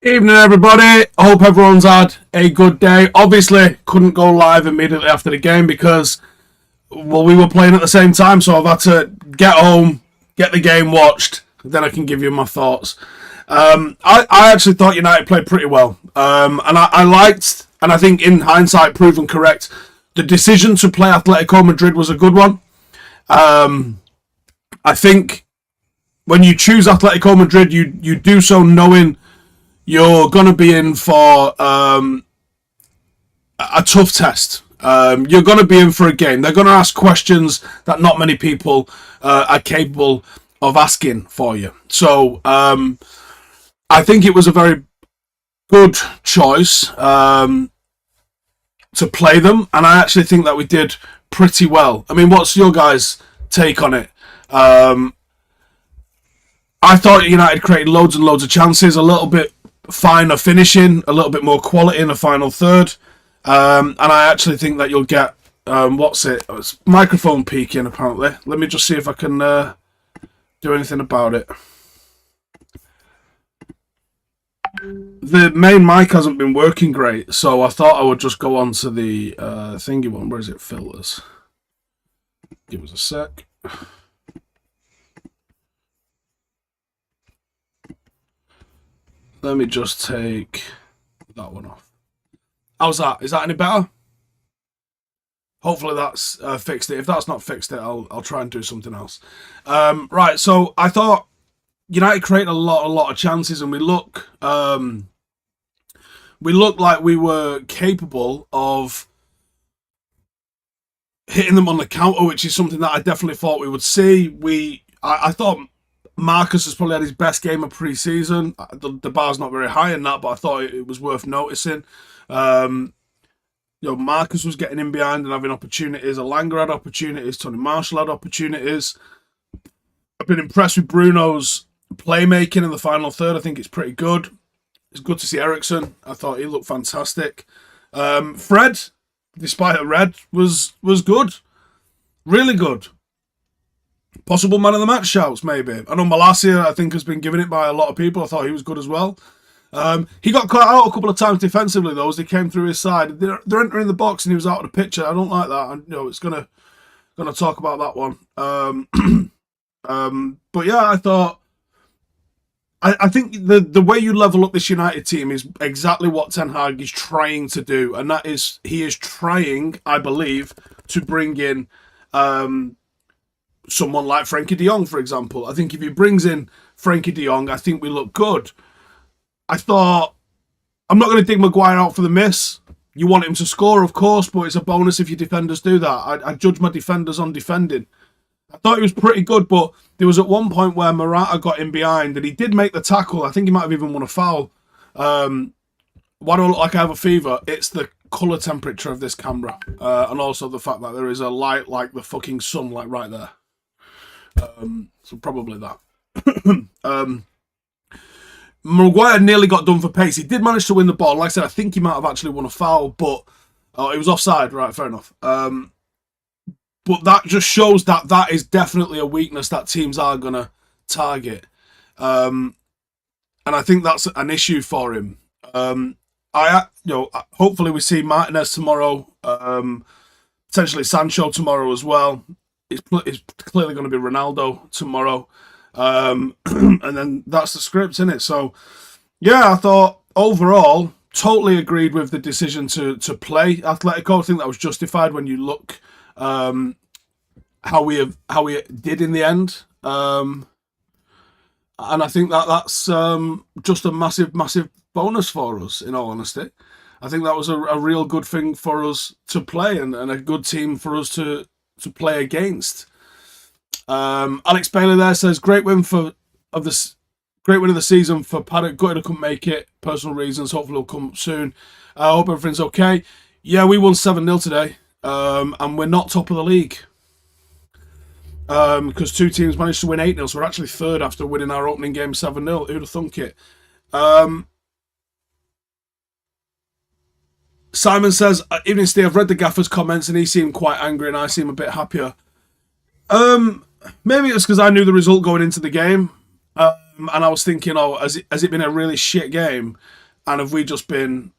Evening, everybody. I hope everyone's had a good day. Obviously, couldn't go live immediately after the game because, well, we were playing at the same time, so I've had to get home, get the game watched, then I can give you my thoughts. I actually thought United played pretty well, and I liked, and I think in hindsight, proven correct, the decision to play Atletico Madrid was a good one. I think when you choose Atletico Madrid, you do so knowing you're going to be in for a tough test. You're going to be in for a game. They're going to ask questions that not many people are capable of asking for you. So I think it was a very good choice to play them, and I actually think that we did pretty well. I mean, what's your guys' take on it? I thought United created loads and loads of chances, a little bit finer finishing, a little bit more quality in the final third, and I actually think that you'll get it's microphone peaking apparently. Let me just see if I can do anything about it. The main mic hasn't been working great, so I thought I would just go on to the thingy one. Where is it? Filters. Give us a sec. Let me just take that one off. How's that? Is that any better? Hopefully that's fixed it. If that's not fixed it, I'll try and do something else. Right, so I thought United created a lot of chances, and we look like we were capable of hitting them on the counter, which is something that I definitely thought we would see. I thought Marcus has probably had his best game of pre-season. The bar's not very high in that, but I thought it was worth noticing. Marcus was getting in behind and having opportunities. Alanga had opportunities. Tony Marshall had opportunities. I've been impressed with Bruno's playmaking in the final third. I think it's pretty good. It's good to see Eriksen. I thought he looked fantastic. Fred, despite a red, was good. Really good. Possible man of the match shouts, maybe. I know Malacia, I think, has been given it by a lot of people. I thought he was good as well. He got caught out a couple of times defensively, though, as they came through his side. They're entering the box and he was out of the picture. I don't like that. It's gonna talk about that one. But yeah, I thought. I think the way you level up this United team is exactly what Ten Hag is trying to do, and that is he is trying, I believe, to bring in someone like Frankie de Jong, for example. I think if he brings in Frankie de Jong, I think we look good. I thought, I'm not going to dig Maguire out for the miss. You want him to score, of course, but it's a bonus if your defenders do that. I judge my defenders on defending. I thought he was pretty good, but there was at one point where Morata got in behind and he did make the tackle. I think he might have even won a foul. Why do I look like I have a fever? It's the colour temperature of this camera, and also the fact that there is a light like the fucking sun, like right there. So probably that. Maguire nearly got done for pace. He did manage to win the ball. Like I said, I think he might have actually won a foul, but it was offside. Right, fair enough. But that just shows that is definitely a weakness that teams are going to target. And I think that's an issue for him. Hopefully we see Martinez tomorrow, potentially Sancho tomorrow as well. It's clearly going to be Ronaldo tomorrow. And then that's the script, isn't it? So, yeah, I thought overall, totally agreed with the decision to play Atletico. I think that was justified when you look how we did in the end. And I think that's just a massive bonus for us, in all honesty. I think that was a real good thing for us to play and a good team for us to play against. Alex Bailey there says great win of the season for Paddock. Gutted I couldn't make it, personal reasons. Hopefully it'll come soon. I hope everything's okay. Yeah, we won 7-0 today, and we're not top of the league because two teams managed to win 8-0, so we're actually third after winning our opening game 7-0. Who'd have thunk it? Simon says, evening Steve, I've read the gaffer's comments and he seemed quite angry and I seem a bit happier. Maybe it's because I knew the result going into the game. And I was thinking, oh, has it been a really shit game, and have we just been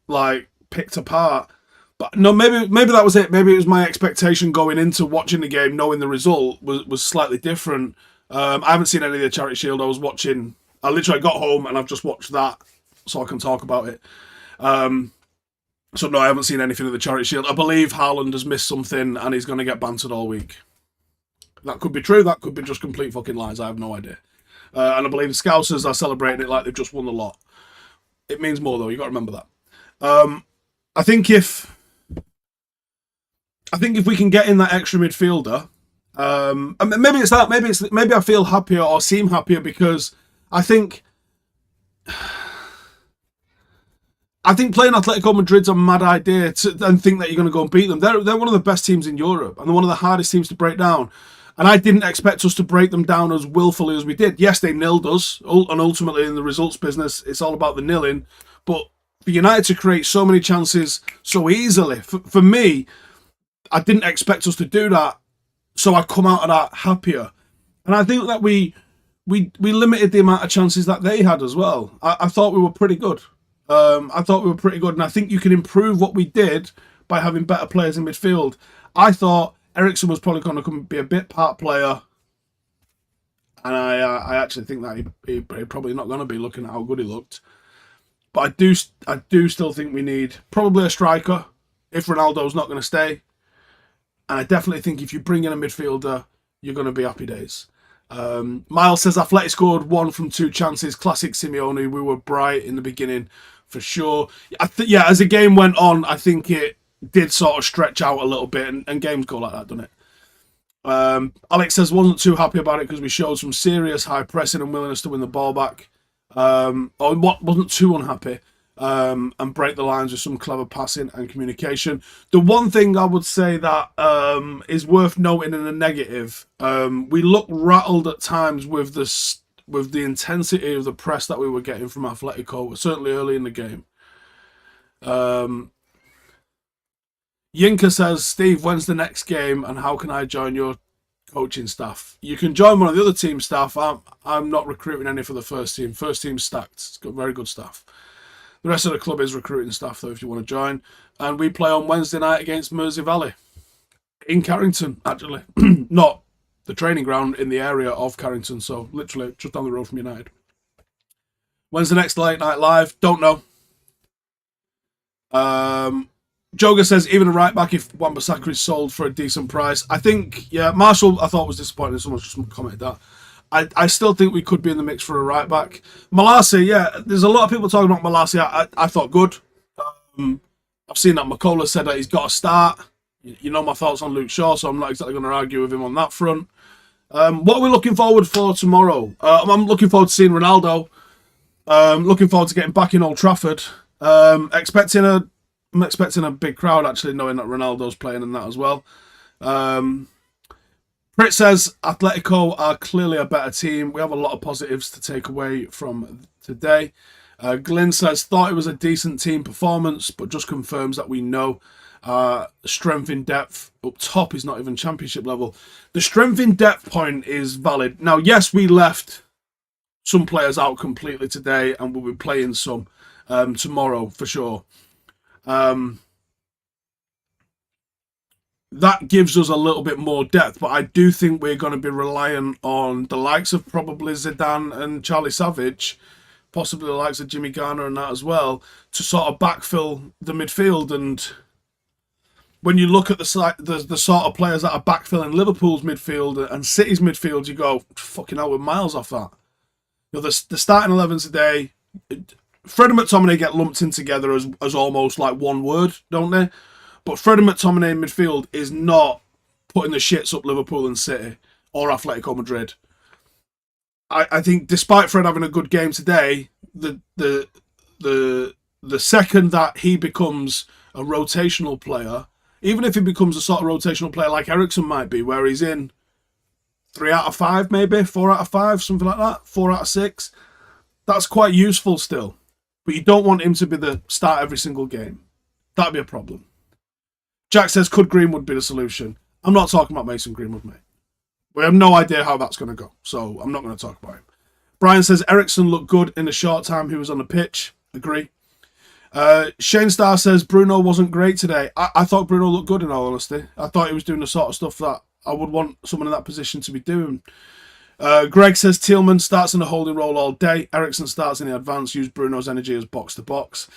like picked apart? But no, maybe that was it. Maybe it was my expectation going into watching the game, knowing the result was slightly different. I haven't seen any of the Charity Shield. I was watching. I literally got home and I've just watched that, so I can talk about it. So no, I haven't seen anything of the Charity Shield. I believe Haaland has missed something and he's going to get bantered all week. That could be true. That could be just complete fucking lies. I have no idea. And I believe the Scousers are celebrating it like they've just won the lot. It means more though. You got to remember that. I think if we can get in that extra midfielder, and maybe it's that. Maybe I feel happier or seem happier because I think playing Atletico Madrid's a mad idea and think that you're going to go and beat them. They're one of the best teams in Europe and they're one of the hardest teams to break down. And I didn't expect us to break them down as willfully as we did. Yes, they nilled us, and ultimately in the results business, it's all about the nilling. But for United to create so many chances so easily, for me, I didn't expect us to do that. So I come out of that happier. And I think that we limited the amount of chances that they had as well. I thought we were pretty good. And I think you can improve what we did by having better players in midfield. I thought Eriksen was probably going to come be a bit part player, and I actually think that he probably not going to be looking at how good he looked. But I do still think we need probably a striker if Ronaldo's not going to stay, and I definitely think if you bring in a midfielder, you're going to be happy days. Miles says Athletic scored 1 from 2 chances. Classic Simeone. We were bright in the beginning for sure. As the game went on, I think it did sort of stretch out a little bit, and games go like that, doesn't it? Alex says wasn't too happy about it because we showed some serious high pressing and willingness to win the ball back. Wasn't too unhappy and break the lines with some clever passing and communication. The one thing I would say that is worth noting in a negative, we looked rattled at times with the intensity of the press that we were getting from Atletico, certainly early in the game. Yinka says, Steve, when's the next game and how can I join your coaching staff? You can join one of the other team staff. I'm not recruiting any for the first team. First team's stacked. It's got very good staff. The rest of the club is recruiting staff, though, if you want to join. And we play on Wednesday night against Mersey Valley. In Carrington, actually. Not the training ground, in the area of Carrington. So, literally, just down the road from United. When's the next late night live? Don't know. Joga says, even a right back if Wan-Bissaka is sold for a decent price. I think, Marshall, I thought was disappointing. Someone just commented that. I still think we could be in the mix for a right back. Malasi, there's a lot of people talking about Malasi. I thought good. I've seen that McCullough said that he's got to start. You know my thoughts on Luke Shaw, so I'm not exactly going to argue with him on that front. What are we looking forward for tomorrow? I'm looking forward to seeing Ronaldo. Looking forward to getting back in Old Trafford. I'm expecting a big crowd, actually, knowing that Ronaldo's playing in that as well. Brit says Atletico are clearly a better team. We have a lot of positives to take away from today. Glyn says, thought it was a decent team performance, but just confirms that we know strength in depth up top is not even championship level. The strength in depth point is valid. Now, yes, we left some players out completely today and we'll be playing some tomorrow for sure. That gives us a little bit more depth, but I do think we're going to be relying on the likes of probably Zidane and Charlie Savage, possibly the likes of Jimmy Garner and that as well, to sort of backfill the midfield. And when you look at the sort of players that are backfilling Liverpool's midfield and City's midfield, you go, fucking hell, we're miles off that. You know, the starting 11 today, Fred and McTominay get lumped in together as almost like one word, don't they? But Fred and McTominay in midfield is not putting the shits up Liverpool and City or Atletico Madrid. I think despite Fred having a good game today, the second that he becomes a rotational player, even if he becomes a sort of rotational player like Eriksen might be, where he's in 3 out of 5 maybe, 4 out of 5, something like that, 4 out of 6, that's quite useful still. But you don't want him to be the start every single game. That'd be a problem. Jack says, could Greenwood be the solution? I'm not talking about Mason Greenwood, mate. We have no idea how that's going to go, so I'm not going to talk about him. Brian says Ericsson looked good in the short time he was on the pitch. Agree. Shane Starr says Bruno wasn't great today. I thought Bruno looked good in all honesty. I thought he was doing the sort of stuff that I would want someone in that position to be doing. Greg says Tielemans starts in the holding role all day. Ericsson starts in the advance. Use Bruno's energy as box to box.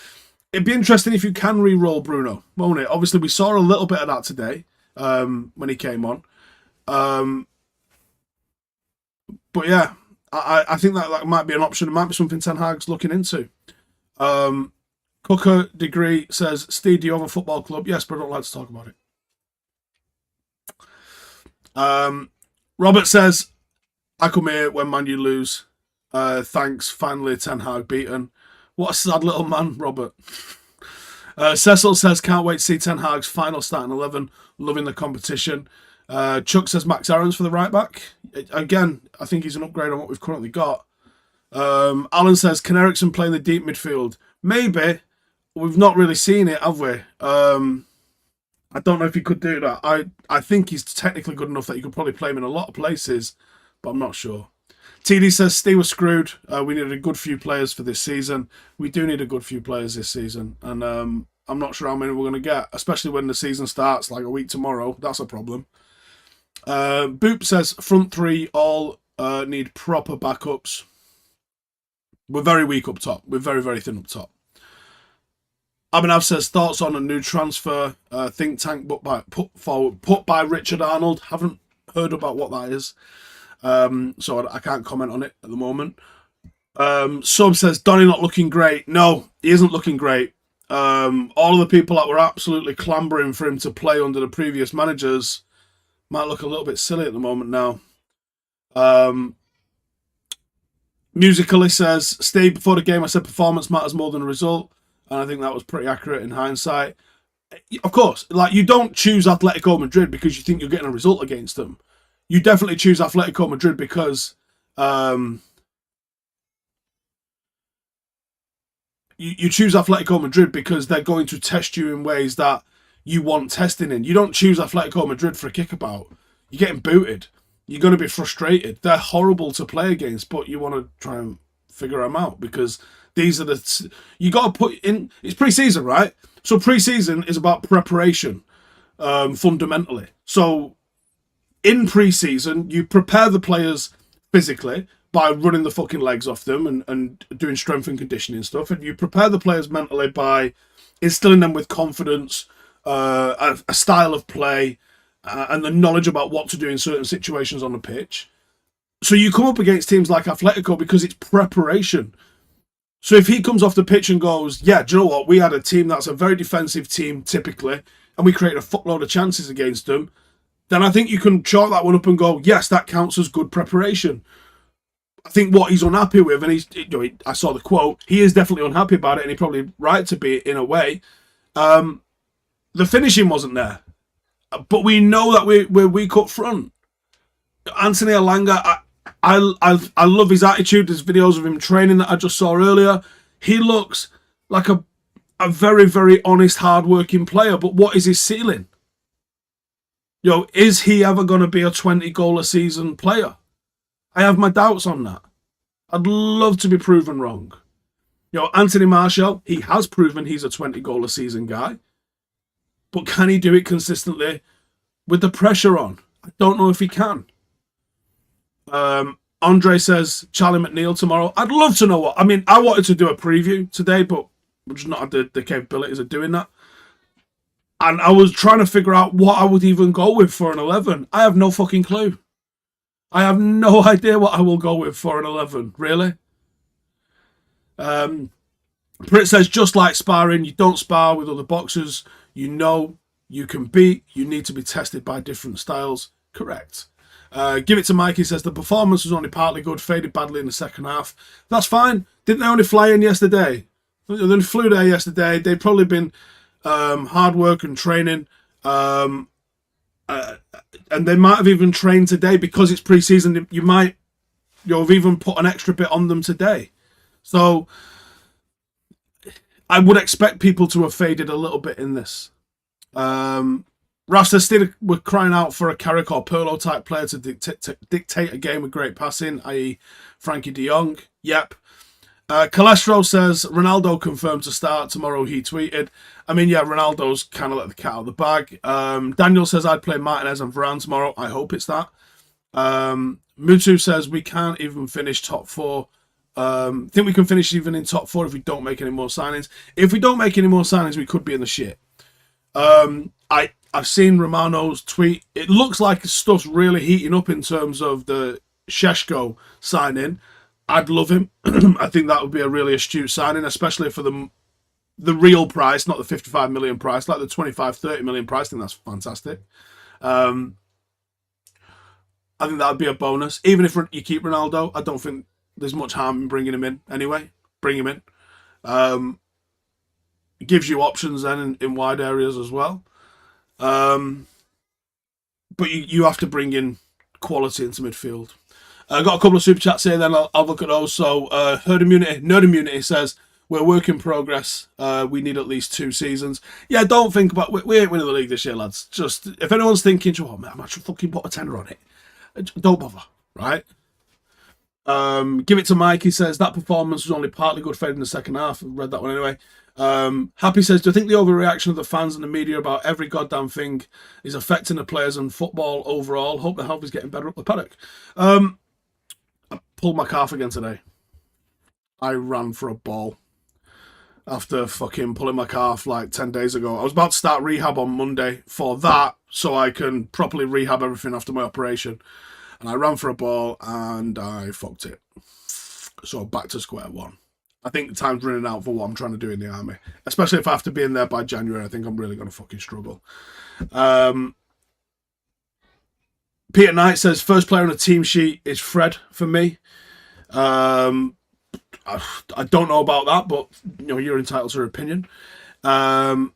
It'd be interesting if you can re-roll Bruno, won't it? Obviously, we saw a little bit of that today when he came on. But yeah, I think that might be an option. It might be something Ten Hag's looking into. Cooker Degree says, Steve, do you have a football club? Yes, but I don't like to talk about it. Robert says, I come here when Man U lose. Thanks, finally Ten Hag beaten. What a sad little man, Robert. Cecil says, can't wait to see Ten Hag's final starting 11. Loving the competition. Chuck says Max Aarons for the right back. Again, I think he's an upgrade on what we've currently got. Alan says, can Ericsson play in the deep midfield? Maybe. We've not really seen it, have we? I don't know if he could do that. I think he's technically good enough that you could probably play him in a lot of places, but I'm not sure. TD says, Steve was screwed. We needed a good few players for this season. We do need a good few players this season. And I'm not sure how many we're going to get, especially when the season starts like a week tomorrow. That's a problem. Boop says, front three all need proper backups. We're very weak up top. We're very, very thin up top. Abhinav says, thoughts on a new transfer think tank put by Richard Arnold. Haven't heard about what that is. So I can't comment on it at the moment. Sub says, Donny not looking great. No, he isn't looking great. All of the people that were absolutely clambering for him to play under the previous managers might look a little bit silly at the moment now. Musically says, Steve, before the game I said performance matters more than the result. And I think that was pretty accurate in hindsight. Of course, like, you don't choose Atletico Madrid because you think you're getting a result against them. You definitely choose Atletico Madrid because you choose Atletico Madrid because they're going to test you in ways that you want testing in. You don't choose Atletico Madrid for a kickabout. You're getting booted. You're going to be frustrated. They're horrible to play against, but you want to try and figure them out because these are the... You got to put in... It's pre-season, right? So pre-season is about preparation, fundamentally. So in pre-season, you prepare the players physically by running the fucking legs off them and doing strength and conditioning stuff. And you prepare the players mentally by instilling them with confidence, a style of play, and the knowledge about what to do in certain situations on the pitch. So you come up against teams like Atletico because it's preparation. So if he comes off the pitch and goes, yeah, do you know what? We had a team that's a very defensive team, typically, and we created a fuckload of chances against them, then I think you can chalk that one up and go, yes, that counts as good preparation. I think what he's unhappy with, and I saw the quote, he is definitely unhappy about it, and he's probably right to be in a way. The finishing wasn't there. But we know that we're weak up front. Anthony Elanga, I love his attitude. There's videos of him training that I just saw earlier. He looks like a very, very honest, hard-working player. But what is his ceiling? Is he ever going to be a 20-goal-a-season player? I have my doubts on that. I'd love to be proven wrong. Anthony Martial, he has proven he's a 20-goal-a-season guy. But can he do it consistently with the pressure on? I don't know if he can. Andre says, Charlie McNeil tomorrow. I'd love to know what... I mean, I wanted to do a preview today, but we've just not had the capabilities of doing that. And I was trying to figure out what I would even go with for an 11. I have no fucking clue. I have no idea what I will go with for an 11. Really? Prit says, just like sparring, you don't spar with other boxers. You know you can beat. You need to be tested by different styles. Correct. Give it to Mike. He says, the performance was only partly good. Faded badly in the second half. That's fine. Didn't they only fly in yesterday? They only flew there yesterday. They've probably been hard work and training. And they might have even trained today because it's pre-season. You might have even put an extra bit on them today. So I would expect people to have faded a little bit in this. Rasta still were crying out for a Carrick or Pirlo type player to dictate a game with great passing, i.e. Frankie de Jong. Yep. Cholesterol says, Ronaldo confirmed to start tomorrow, he tweeted. I mean, yeah, Ronaldo's kind of let the cat out of the bag. Daniel says, I'd play Martinez and Varane tomorrow. I hope it's that. Mutu says, we can't even finish top four. Think we can finish even in top four if we don't make any more signings. If we don't make any more signings, we could be in the shit. I've seen Romano's tweet. It looks like stuff's really heating up in terms of the Šeško signing. I'd love him. I think that would be a really astute signing, especially for the real price, not the 55 million price, like the 25, 30 million price. I think that's fantastic. I think that would be a bonus. Even if you keep Ronaldo, I don't think there's much harm in bringing him in anyway. Bring him in. It gives you options then in wide areas as well. But you have to bring in quality into midfield. I got a couple of super chats here, then I'll look at those. So, Nerd Immunity says, we're work in progress. We need at least 2 seasons. Yeah, don't think about... We ain't winning the league this year, lads. Just, if anyone's thinking, oh, man, I might fucking put a tenner on it. Don't bother, right? Give it to Mike. He says, that performance was only partly good fade in the second half. I read that one anyway. Happy says, do you think the overreaction of the fans and the media about every goddamn thing is affecting the players and football overall? Hope the health is getting better up the paddock. I pulled my calf again today. I ran for a ball after fucking pulling my calf like 10 days ago. I was about to start rehab on Monday for that so I can properly rehab everything after my operation. And I ran for a ball and I fucked it. So back to square one. I think the time's running out for what I'm trying to do in the army. Especially if I have to be in there by January. I think I'm really going to fucking struggle. Peter Knight says, first player on the team sheet is Fred for me. I don't know about that, but you know, you're entitled to your opinion. Sub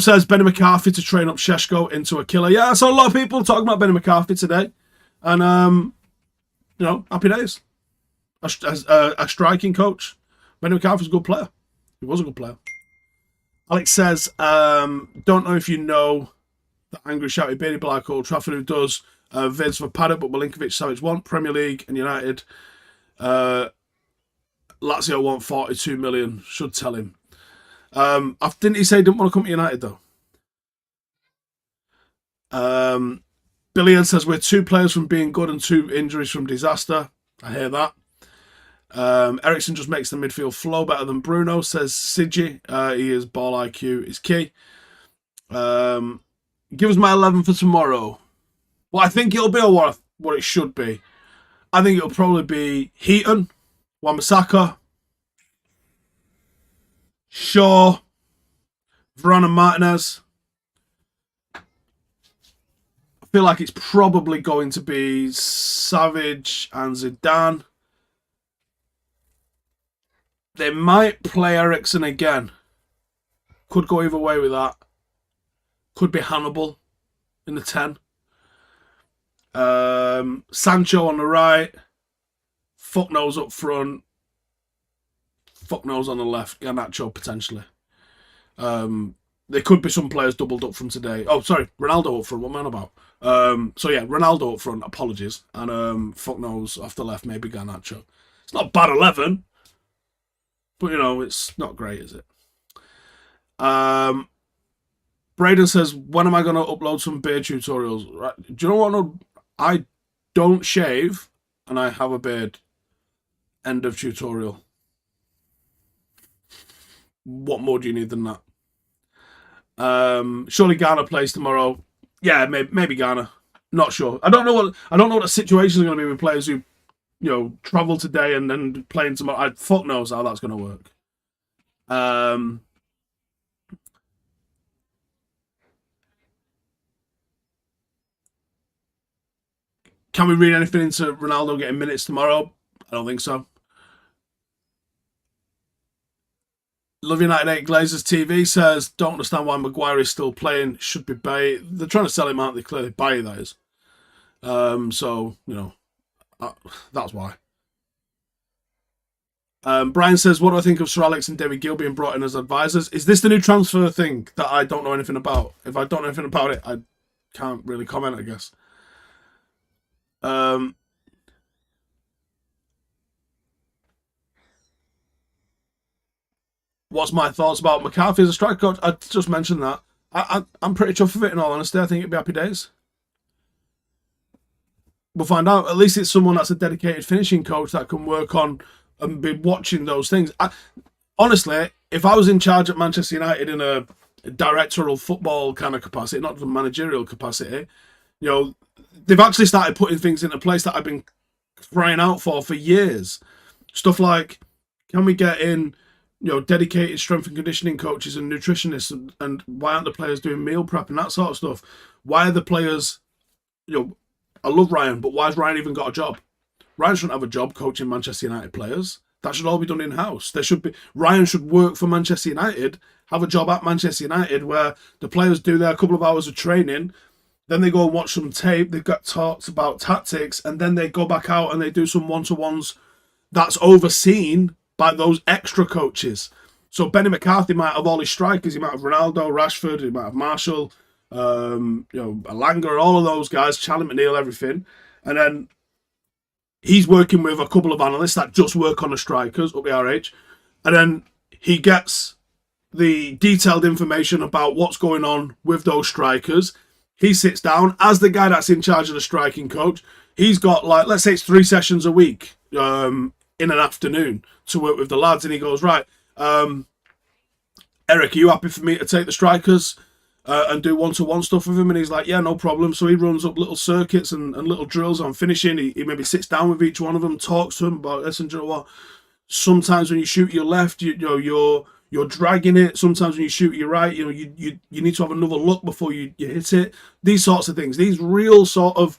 says Benny McCarthy to train up Šeško into a killer. Yeah, I saw a lot of people talking about Benny McCarthy today. And, you know, happy days. As a striking coach, Benny McCarthy's a good player. He was a good player. Alex says, don't know if you know the angry shouty baby black Old Trafford who does vids for Paddock, but Milinkovic Savic want Premier League and United. Lazio want 42 million. Should tell him. Didn't he say he didn't want to come to United though? Billion says we're 2 players from being good and 2 injuries from disaster. I hear that. Ericsson just makes the midfield flow better than Bruno, says Sigi. He is ball IQ is key. Give us my 11 for tomorrow. Well, I think it'll be what it should be. I think it'll probably be Heaton, Wan-Bissaka, Shaw, Varane and Martinez. I feel like it's probably going to be Savage and Zidane. They might play Ericsson again. Could go either way with that. Could be Hannibal in the 10. Sancho on the right. Fuck knows up front. Fuck knows on the left. Garnacho potentially. There could be some players doubled up from today. Oh, sorry. Ronaldo up front. What am I on about? So yeah, Ronaldo up front. Apologies. And fuck knows off the left. Maybe Garnacho. It's not a bad 11. But, you know, it's not great, is it? Braden says, when am I going to upload some beard tutorials? Right. Do you know what? I don't shave and I have a beard. End of tutorial. What more do you need than that? Surely Ghana plays tomorrow. Yeah, maybe Ghana. Not sure. I don't know what the situation is going to be with players who, you know, travel today and then playing tomorrow. Fuck knows how that's going to work. Can we read anything into Ronaldo getting minutes tomorrow? I don't think so. Love United 8 Glazers TV says, don't understand why Maguire is still playing. Should be Bay. They're trying to sell him out. They clearly buy that is. So, you know, that's why. Brian says, what do I think of Sir Alex and David Gill being brought in as advisors? Is this the new transfer thing that I don't know anything about? If I don't know anything about it, I can't really comment, I guess. What's my thoughts about McCarthy as a striker coach? I just mentioned that. I'm pretty chuffed with it, in all honesty. I think it'd be happy days. We'll find out. At least it's someone that's a dedicated finishing coach that can work on and be watching those things. Honestly, if I was in charge at Manchester United in a directorial football kind of capacity, not the managerial capacity, they've actually started putting things into place that I've been crying out for years. Stuff like, can we get in, dedicated strength and conditioning coaches and nutritionists, and why aren't the players doing meal prep and that sort of stuff? Why are the players, I love Ryan, but why has Ryan even got a job? Ryan shouldn't have a job coaching Manchester United players. That should all be done in-house. Ryan should work for Manchester United, have a job at Manchester United where the players do their couple of hours of training, then they go and watch some tape, they've got talks about tactics, and then they go back out and they do some one-to-ones that's overseen by those extra coaches. So Benny McCarthy might have all his strikers. He might have Ronaldo, Rashford, he might have Marshall, Alanga, all of those guys, Charlie McNeil, everything. And then he's working with a couple of analysts that just work on the strikers up the RH. And then he gets the detailed information about what's going on with those strikers. He sits down as the guy that's in charge of the striking coach. He's got, let's say it's 3 sessions a week in an afternoon to work with the lads. And he goes, right, Eric, are you happy for me to take the strikers and do one-to-one stuff with him? And he's like, yeah, no problem. So he runs up little circuits and little drills on finishing. He maybe sits down with each one of them, talks to them about, listen, do you know what? Sometimes when you shoot your left, you're dragging it. Sometimes when you shoot your right, you need to have another look before you hit it. These sorts of things. These real sort of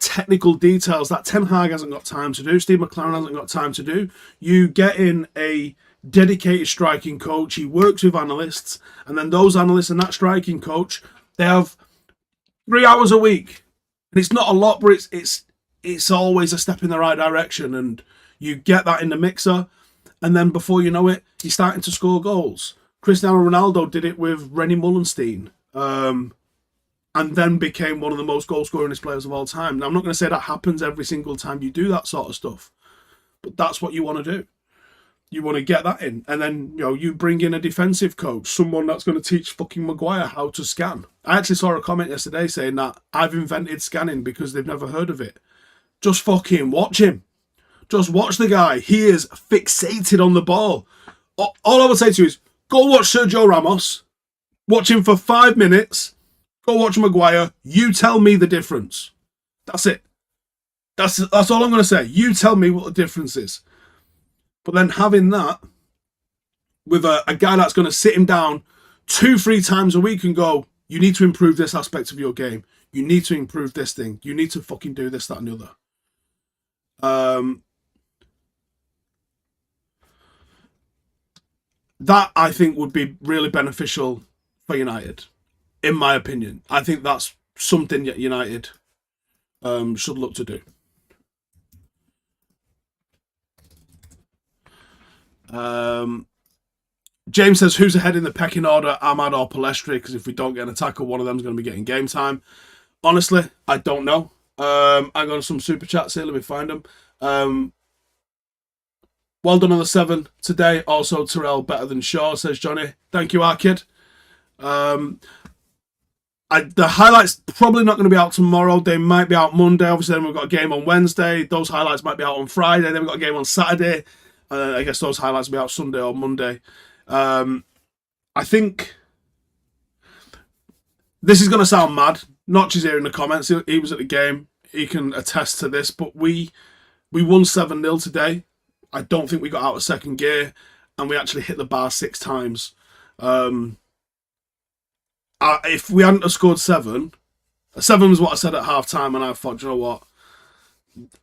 technical details that Ten Hag hasn't got time to do, Steve McLaren hasn't got time to do. You get in a dedicated striking coach, he works with analysts, and then those analysts and that striking coach, they have 3 hours a week. And it's not a lot, but it's always a step in the right direction, and you get that in the mixer, and then before you know it, he's starting to score goals. Cristiano Ronaldo did it with Rennie Mullenstein, and then became one of the most goal-scoringest players of all time. Now, I'm not going to say that happens every single time you do that sort of stuff, but that's what you want to do. You want to get that in. And then, you bring in a defensive coach, someone that's going to teach fucking Maguire how to scan. I actually saw a comment yesterday saying that I've invented scanning because they've never heard of it. Just fucking watch him. Just watch the guy. He is fixated on the ball. All I would say to you is, go watch Sergio Ramos. Watch him for 5 minutes. Go watch Maguire. You tell me the difference. That's it. That's all I'm going to say. You tell me what the difference is. But then having that with a guy that's going to sit him down 2-3 times a week and go, you need to improve this aspect of your game. You need to improve this thing. You need to fucking do this, that, and the other. That, I think, would be really beneficial for United, in my opinion. I think that's something that United should look to do. James says, who's ahead in the pecking order, Ahmad or Palestri? Because if we don't get an attacker, one of them is going to be getting game time. Honestly, I don't know. I got some super chats here. Let me find them. Well done on the 7 today. Also, Terrell better than Shaw, says Johnny. Thank you, our kid. The highlights probably not going to be out tomorrow. They might be out Monday. Obviously, then we've got a game on Wednesday. Those highlights might be out on Friday. Then we've got a game on Saturday. I guess those highlights will be out Sunday or Monday. I think this is going to sound mad. Notch is here in the comments. He was at the game. He can attest to this. But we won 7-0 today. I don't think we got out of second gear. And we actually hit the bar 6 times. If we hadn't have scored 7 was what I said at half-time. And I thought, you know what?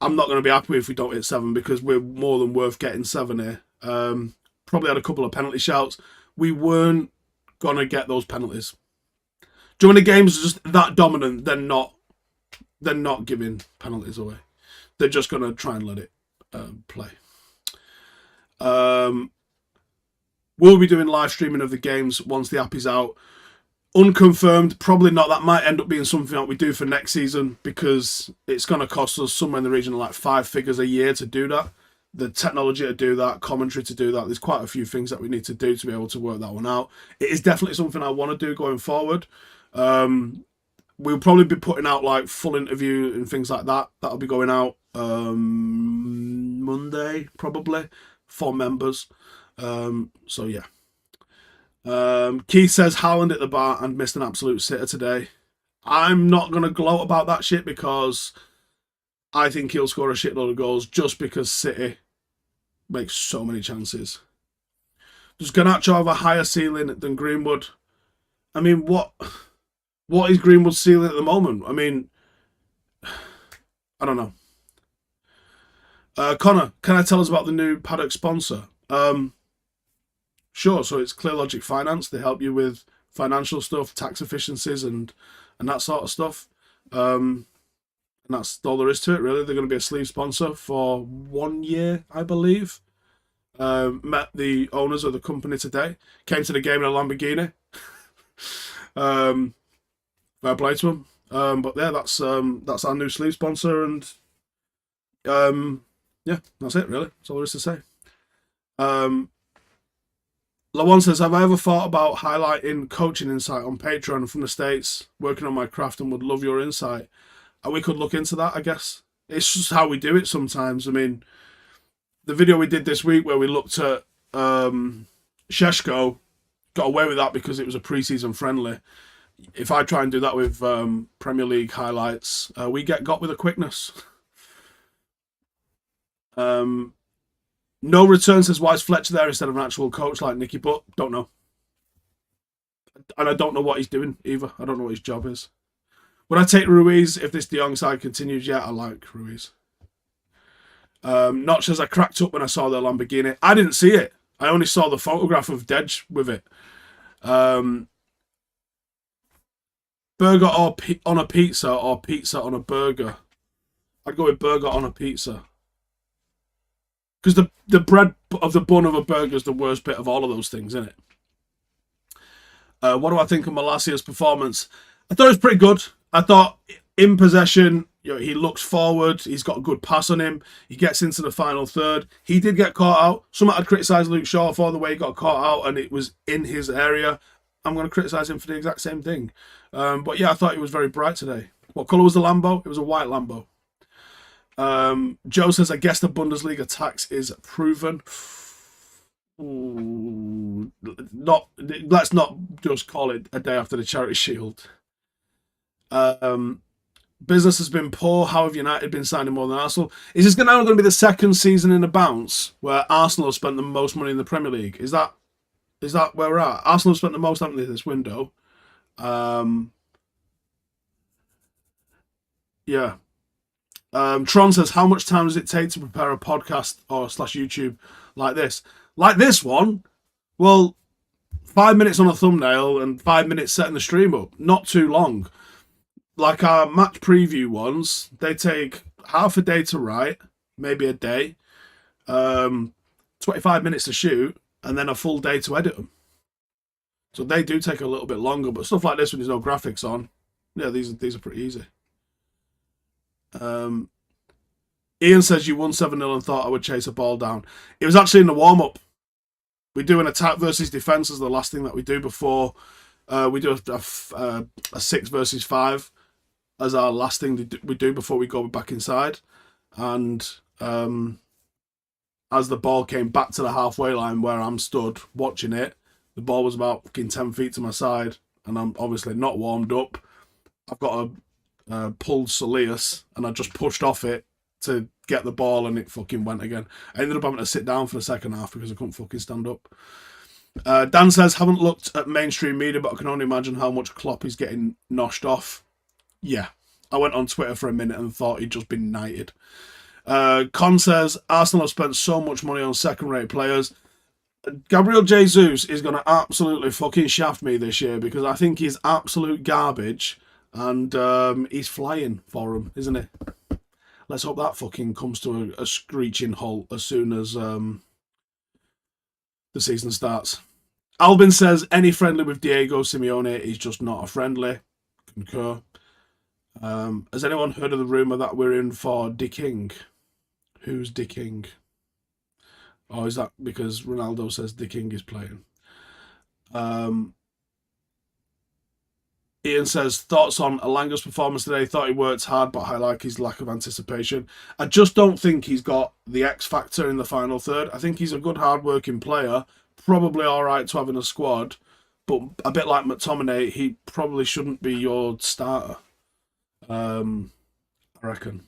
I'm not going to be happy if we don't hit 7 because we're more than worth getting 7 here. Probably had a couple of penalty shouts. We weren't going to get those penalties. During the games are just that dominant, they're not giving penalties away. They're just going to try and let it play. We'll be doing live streaming of the games once the app is out. Unconfirmed, probably not. That might end up being something that we do for next season because it's going to cost us somewhere in the region of like 5 figures a year to do that. The technology to do that, commentary to do that. There's quite a few things that we need to do to be able to work that one out. It is definitely something I want to do going forward. We'll probably be putting out like full interview and things like that. That'll be going out Monday, probably, for members. So yeah. Keith says Howland at the bar and missed an absolute sitter today. I'm not going to gloat about that shit because I think he'll score a shitload of goals just because City makes so many chances. Does Garnacho have a higher ceiling than Greenwood? I mean, what is Greenwood's ceiling at the moment? I mean, I don't know. Connor, can I tell us about the new paddock sponsor? Sure, so it's ClearLogic Finance. They help you with financial stuff, tax efficiencies, and that sort of stuff. And that's all there is to it, really. They're going to be a sleeve sponsor for 1 year, I believe. Met the owners of the company today. Came to the game in a Lamborghini. Fair play to them. But yeah, that's our new sleeve sponsor, and yeah, that's it, really. That's all there is to say. Lawan says, have I ever thought about highlighting coaching insight on Patreon from the States, working on my craft, and would love your insight? And we could look into that, I guess. It's just how we do it sometimes. I mean, the video we did this week where we looked at Sheshko, got away with that because it was a preseason friendly. If I try and do that with Premier League highlights, we get got with a quickness. No return says, why is Fletcher there instead of an actual coach like Nicky Butt? Don't know. And I don't know what he's doing either. I don't know what his job is. Would I take Ruiz if this De Jong side continues? Yeah, I like Ruiz. Notch says, I cracked up when I saw the Lamborghini. I didn't see it. I only saw the photograph of Dej with it. Burger on a pizza or pizza on a burger? I'd go with burger on a pizza. Because the bread of the bun of a burger is the worst bit of all of those things, isn't it? What do I think of Malacia's performance? I thought it was pretty good. I thought in possession, he looks forward. He's got a good pass on him. He gets into the final third. He did get caught out. Someone had criticised Luke Shaw for the way he got caught out and it was in his area. I'm going to criticise him for the exact same thing. But yeah, I thought he was very bright today. What colour was the Lambo? It was a white Lambo. Joe says, I guess the Bundesliga tax is proven. Ooh, let's not just call it a day after the Charity Shield. Business has been poor. How have United been signing more than Arsenal? Is this now going to be the second season in a bounce where Arsenal have spent the most money in the Premier League? Is that where we're at? Arsenal have spent the most, haven't they, this window? Yeah. Tron says, how much time does it take to prepare a podcast or / YouTube like this? Like this one? Well, 5 minutes on a thumbnail and 5 minutes setting the stream up. Not too long. Like our match preview ones, they take half a day to write, maybe a day, 25 minutes to shoot, and then a full day to edit them. So they do take a little bit longer, but stuff like this when there's no graphics on, yeah, these are pretty easy. Ian says, you won 7-0 and thought I would chase a ball down. It was actually in the warm-up. We do an attack versus defence as the last thing that we do before we do a 6 versus 5 as our last thing we do before we go back inside. And as the ball came back to the halfway line where I'm stood watching it, the ball was about fucking 10 feet to my side, and I'm obviously not warmed up. I've got a pulled soleus, and I just pushed off it to get the ball, and it fucking went again. I ended up having to sit down for the second half because I couldn't fucking stand up. Dan says, haven't looked at mainstream media, but I can only imagine how much Klopp is getting noshed off. Yeah, I went on Twitter for a minute and thought he'd just been knighted. Con says, Arsenal have spent so much money on second-rate players. Gabriel Jesus is going to absolutely fucking shaft me this year because I think he's absolute garbage, and he's flying for him, isn't he? Let's hope that fucking comes to a screeching halt as soon as the season starts. Albin says, any friendly with Diego Simeone is just not a friendly. Concur. Has anyone heard of the rumour that we're in for De King? Who's De King? Or is that because Ronaldo says De King is playing? Ian says, thoughts on Alanga's performance today? Thought he worked hard, but I like his lack of anticipation. I just don't think he's got the X factor in the final third. I think he's a good, hard-working player, probably all right to have in a squad, but a bit like McTominay, he probably shouldn't be your starter. I reckon.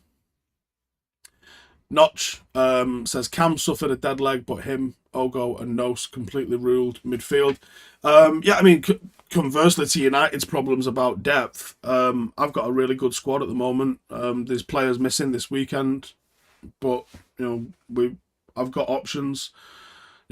Notch says, Cam suffered a dead leg, but him, Ogo, and Nos completely ruled midfield. Yeah, I mean, conversely to United's problems about depth, I've got a really good squad at the moment. There's players missing this weekend, but I've got options.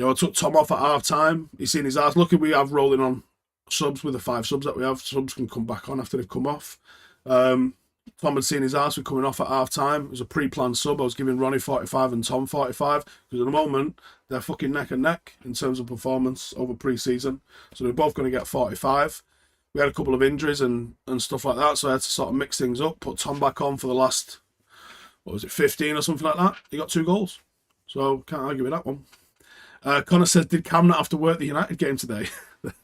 I took Tom off at half time. He's seen his ass. Lucky we have rolling on subs with the 5 subs that we have. Subs can come back on after they've come off. Tom had seen his ass with coming off at half time. It was a pre-planned sub. I was giving Ronnie 45 and Tom 45 because at the moment they're fucking neck and neck in terms of performance over pre-season. So they're both going to get 45. We had a couple of injuries and stuff like that, so I had to sort of mix things up. Put Tom back on for the last, 15 or something like that. He got 2 goals, so can't argue with that one. Connor says, did Cam not have to work the United game today?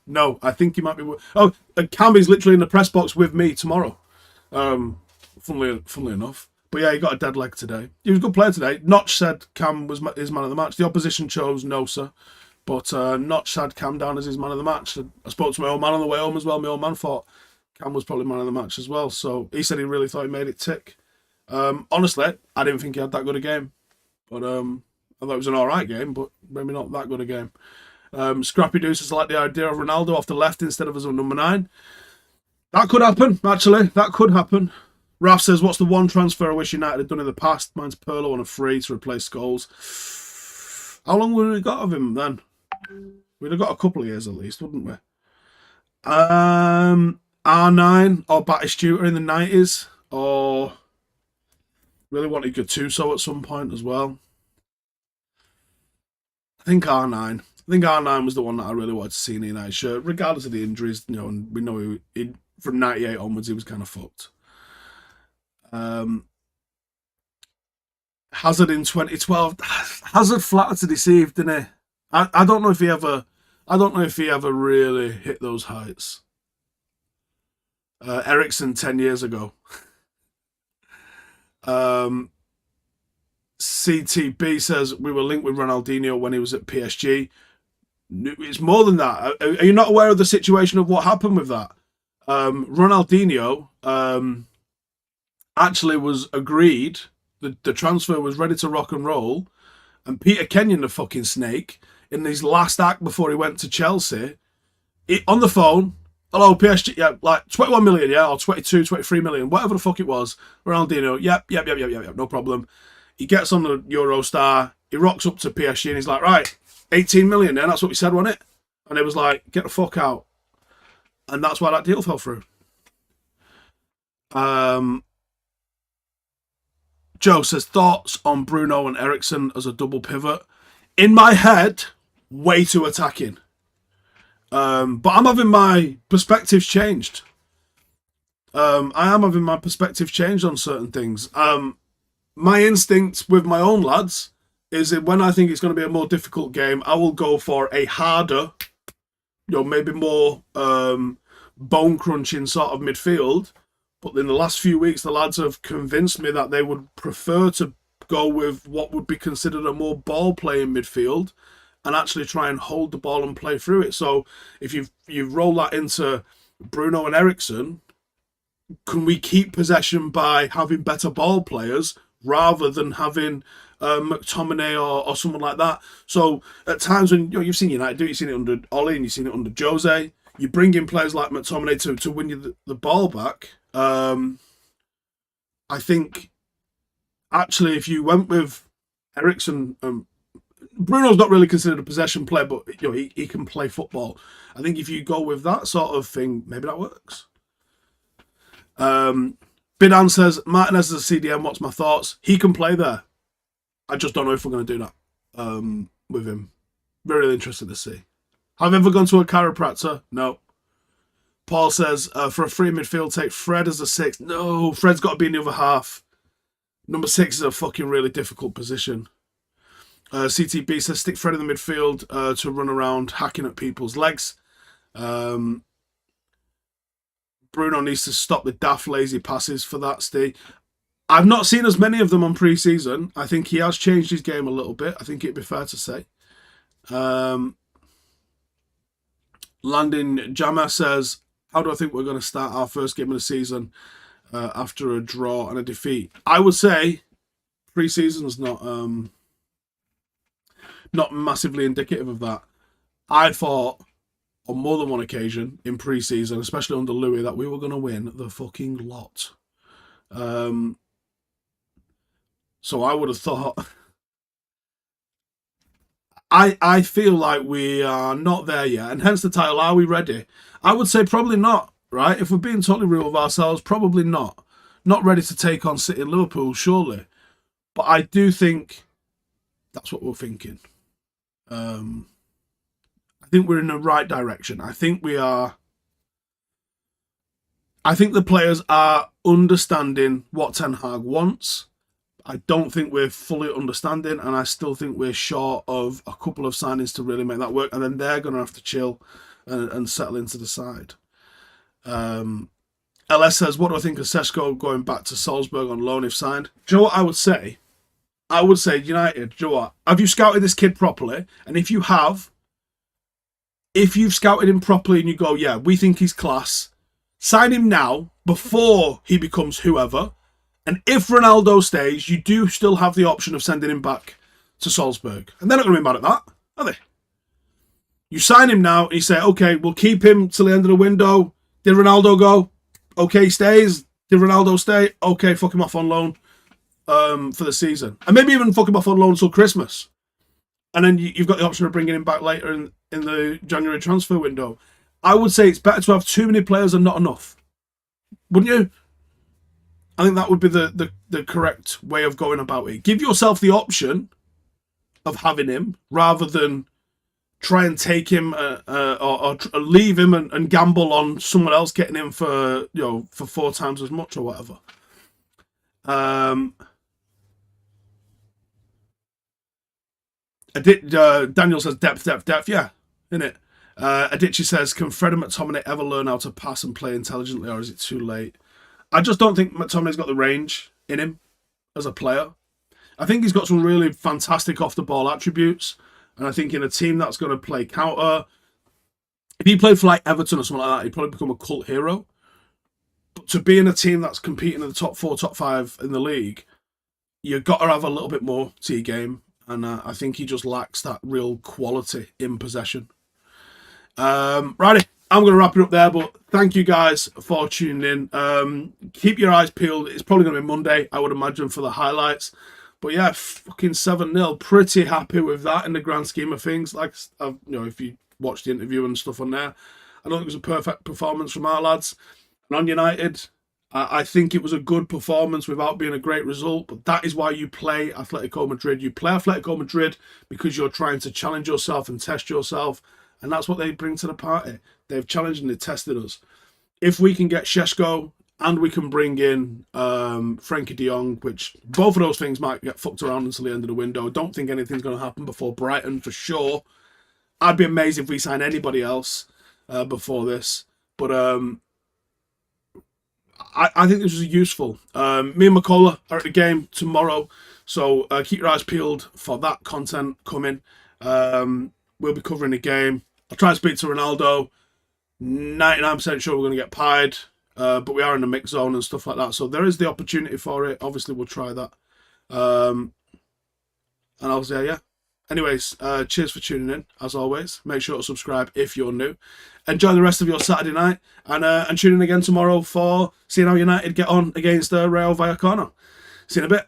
No, I think he might be. Oh, Cam is literally in the press box with me tomorrow. Funnily enough. But yeah, he got a dead leg today. He was a good player today. Notch said Cam was his man of the match. The opposition chose Nosa, but Notch had Cam down as his man of the match. I spoke to my old man on the way home as well. My old man thought Cam was probably man of the match as well. So he said he really thought he made it tick. Honestly, I didn't think he had that good a game. But I thought it was an alright game, but maybe not that good a game. Scrappy Deuces like the idea of Ronaldo off the left instead of as a number 9. That could happen, actually. That could happen. Raf says, what's the one transfer I wish United had done in the past? Mine's Pirlo on a free to replace Scholes. How long would we got of him then? We'd have got a couple of years at least, wouldn't we? R9 or Batistuta in the 90s. Or really wanted Gattuso at some point as well. I think R9. I think R9 was the one that I really wanted to see in the United shirt, regardless of the injuries. And we know he from 98 onwards, he was kind of fucked. Hazard in 2012. Hazard flattered to deceive, didn't he? I don't know if he ever. I don't know if he ever really hit those heights. Ericsson 10 years ago. CTB says we were linked with Ronaldinho when he was at PSG. It's more than that. Are you not aware of the situation of what happened with that? Ronaldinho actually was agreed. The transfer was ready to rock and roll. And Peter Kenyon, the fucking snake, in his last act before he went to Chelsea, on the phone, hello, PSG, yeah, like 21 million, yeah, or 22, 23 million, whatever the fuck it was. Ronaldinho, yep, no problem. He gets on the Eurostar, he rocks up to PSG and he's like, right, 18 million then, that's what we said, wasn't it? And it was like, get the fuck out. And that's why that deal fell through. Joe says, thoughts on Bruno and Ericsson as a double pivot? In my head, way too attacking. But I'm having my perspectives changed. I am having my perspective changed on certain things. My instinct with my own lads is that when I think it's going to be a more difficult game, I will go for a harder, maybe more bone-crunching sort of midfield. But in the last few weeks, the lads have convinced me that they would prefer to go with what would be considered a more ball-playing midfield and actually try and hold the ball and play through it. So if you roll that into Bruno and Ericsson, can we keep possession by having better ball players rather than having McTominay or someone like that? So at times when you've seen United do it, you've seen it under Ollie and you've seen it under Jose, you bring in players like McTominay to win you the ball back. I think actually if you went with Ericsson, Bruno's not really considered a possession player, but he can play football. I think if you go with that sort of thing, maybe that works. Bidan says, Martinez is a CDM, what's my thoughts? He can play there. I just don't know if we're going to do that with him. Very interesting to see. Have you ever gone to a chiropractor? No. Paul says, for a free midfield, take Fred as a 6. No, Fred's got to be in the other half. Number 6 is a fucking really difficult position. CTB says, stick Fred in the midfield to run around hacking at people's legs. Bruno needs to stop the daft lazy passes for that, Steve. I've not seen as many of them on pre-season. I think he has changed his game a little bit. I think it'd be fair to say. Landon Jammer says, how do I think we're going to start our first game of the season after a draw and a defeat? I would say pre-season's not massively indicative of that. I thought on more than one occasion in pre-season, especially under Louis, that we were going to win the fucking lot. So I would have thought... I feel like we are not there yet, and hence the title, are we ready? I would say probably not, right? If we're being totally real with ourselves, probably not. Not ready to take on City and Liverpool, surely. But I do think that's what we're thinking. I think we're in the right direction. I think we are... I think the players are understanding what Ten Hag wants. I don't think we're fully understanding, and I still think we're short of a couple of signings to really make that work, and then they're going to have to chill and settle into the side. LS says, what do I think of Seshko going back to Salzburg on loan if signed? Do you know what I would say? I would say, United, do you know what? Have you scouted this kid properly? And if you have, if you've scouted him properly and you go, yeah, we think he's class, sign him now before he becomes whoever. And if Ronaldo stays, you do still have the option of sending him back to Salzburg. And they're not going to be mad at that, are they? You sign him now and you say, okay, we'll keep him till the end of the window. Did Ronaldo go? Okay, he stays. Did Ronaldo stay? Okay, fuck him off on loan for the season. And maybe even fuck him off on loan until Christmas. And then you've got the option of bringing him back later in the January transfer window. I would say it's better to have too many players and not enough. Wouldn't you? I think that would be the correct way of going about it. Give yourself the option of having him rather than try and take him or leave him and gamble on someone else getting him for 4 times as much or whatever. Daniel says depth. Yeah, innit? Adichie says, can Fred and McTominay ever learn how to pass and play intelligently, or is it too late? I just don't think McTominay's got the range in him as a player. I think he's got some really fantastic off-the-ball attributes. And I think in a team that's going to play counter, if he played for like Everton or something like that, he'd probably become a cult hero. But to be in a team that's competing in the top 4, top 5 in the league, you've got to have a little bit more to your game. And I think he just lacks that real quality in possession. Righty. I'm going to wrap it up there, but thank you guys for tuning in. Keep your eyes peeled. It's probably going to be Monday, I would imagine, for the highlights. But yeah, fucking 7-0. Pretty happy with that in the grand scheme of things. Like, if you watch the interview and stuff on there, I don't think it was a perfect performance from our lads. And on United, I think it was a good performance without being a great result. But that is why you play Atletico Madrid. You play Atletico Madrid because you're trying to challenge yourself and test yourself. And that's what they bring to the party. They've challenged and they've tested us. If we can get Šeško and we can bring in Frenkie de Jong, which both of those things might get fucked around until the end of the window. Don't think anything's going to happen before Brighton for sure. I'd be amazed if we sign anybody else before this. But I think this was useful. Me and McCullough are at the game tomorrow. So keep your eyes peeled for that content coming. We'll be covering the game. I'll try and speak to Ronaldo. 99% sure we're going to get pied, but we are in the mix zone and stuff like that. So there is the opportunity for it. Obviously, we'll try that. And I'll say, yeah. Anyways, cheers for tuning in, as always. Make sure to subscribe if you're new. Enjoy the rest of your Saturday night. And tune in again tomorrow for seeing how United get on against Rayo Vallecano. See you in a bit.